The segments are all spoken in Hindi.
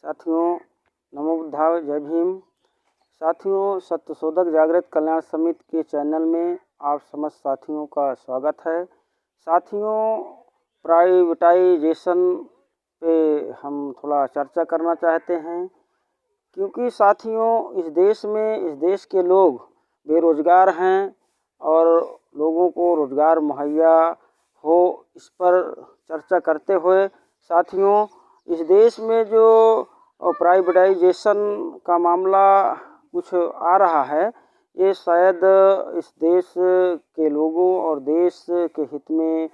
साथियों, नमो बुद्धाय, जय भीम। साथियों, सत्यशोधक जागृत कल्याण समिति के चैनल में आप समस्त साथियों का स्वागत है। साथियों, प्राइवेटाइजेशन पे हम थोड़ा चर्चा करना चाहते हैं, क्योंकि साथियों इस देश के लोग बेरोजगार हैं और लोगों को रोजगार मुहैया हो, इस पर चर्चा करते हुए साथियों, इस देश में जो प्राइवेटाइजेशन का मामला कुछ आ रहा है, ये शायद इस देश के लोगों और देश के हित में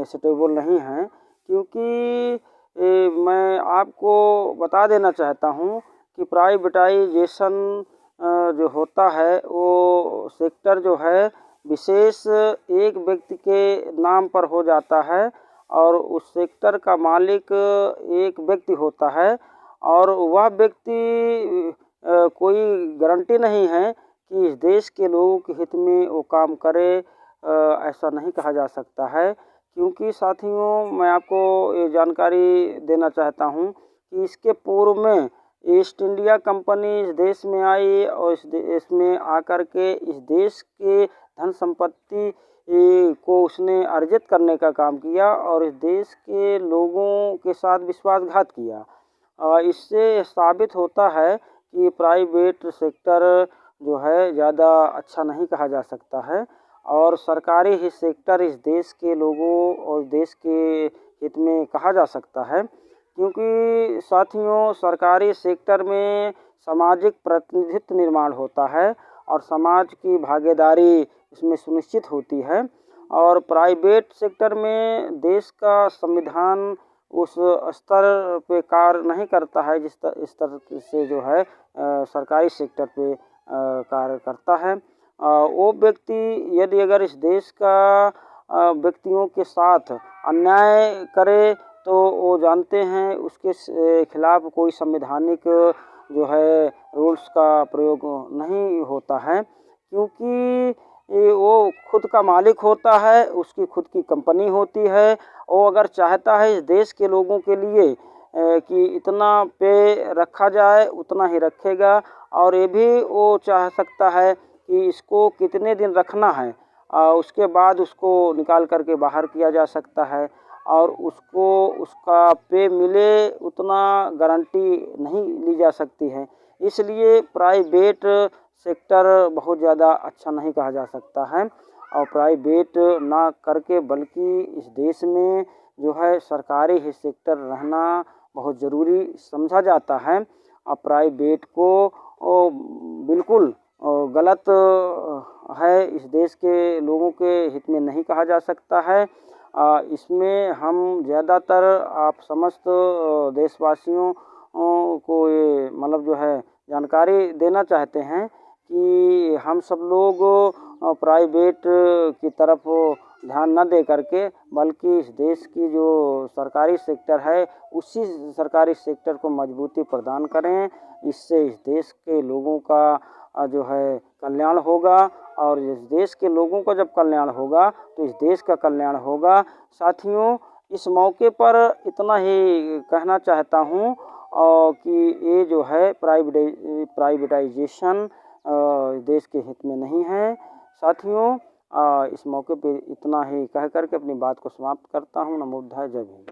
सूटेबल नहीं है। क्योंकि मैं आपको बता देना चाहता हूँ कि प्राइवेटाइजेशन जो होता है वो सेक्टर जो है विशेष एक व्यक्ति के नाम पर हो जाता है और उस सेक्टर का मालिक एक व्यक्ति होता है और वह व्यक्ति कोई गारंटी नहीं है कि इस देश के लोगों के हित में वो काम करे, ऐसा नहीं कहा जा सकता है। क्योंकि साथियों, मैं आपको ये जानकारी देना चाहता हूँ कि इसके पूर्व में ईस्ट इंडिया कंपनी इस देश में आई और इस देश में आकर के इस देश के धन संपत्ति को उसने अर्जित करने का काम किया और इस देश के लोगों के साथ विश्वासघात किया। इससे साबित होता है कि प्राइवेट सेक्टर जो है ज़्यादा अच्छा नहीं कहा जा सकता है और सरकारी ही सेक्टर इस देश के लोगों और देश के हित में कहा जा सकता है। क्योंकि साथियों, सरकारी सेक्टर में सामाजिक प्रतिनिधित्व निर्माण होता है और समाज की भागीदारी इसमें सुनिश्चित होती है और प्राइवेट सेक्टर में देश का संविधान उस स्तर पे कार्य नहीं करता है जिस स्तर से जो है सरकारी सेक्टर पे कार्य करता है। वो व्यक्ति यदि अगर इस देश का व्यक्तियों के साथ अन्याय करे तो वो जानते हैं उसके खिलाफ कोई संवैधानिक जो है रूल्स का प्रयोग नहीं होता है। क्योंकि वो खुद का मालिक होता है, उसकी खुद की कंपनी होती है। वो अगर चाहता है इस देश के लोगों के लिए कि इतना पे रखा जाए उतना ही रखेगा और ये भी वो चाह सकता है कि इसको कितने दिन रखना है, उसके बाद उसको निकाल करके बाहर किया जा सकता है और उसको उसका पे मिले उतना गारंटी नहीं ली जा सकती है। इसलिए प्राइवेट सेक्टर बहुत ज़्यादा अच्छा नहीं कहा जा सकता है और प्राइवेट ना करके बल्कि इस देश में जो है सरकारी ही सेक्टर रहना बहुत ज़रूरी समझा जाता है। और प्राइवेट को बिल्कुल गलत है, इस देश के लोगों के हित में नहीं कहा जा सकता है। इसमें हम ज़्यादातर आप समस्त देशवासियों को ये मतलब जो है जानकारी देना चाहते हैं कि हम सब लोग प्राइवेट की तरफ ध्यान न दे करके बल्कि इस देश की जो सरकारी सेक्टर है उसी सरकारी सेक्टर को मजबूती प्रदान करें। इससे इस देश के लोगों का जो है कल्याण होगा और इस देश के लोगों का जब कल्याण होगा तो इस देश का कल्याण होगा। साथियों, इस मौके पर इतना ही कहना चाहता हूँ कि ये जो है प्राइवेटाइजेशन देश के हित में नहीं है। साथियों, इस मौके पे इतना ही कह करके अपनी बात को समाप्त करता हूँ। नमो बुद्धाय, जय भीम।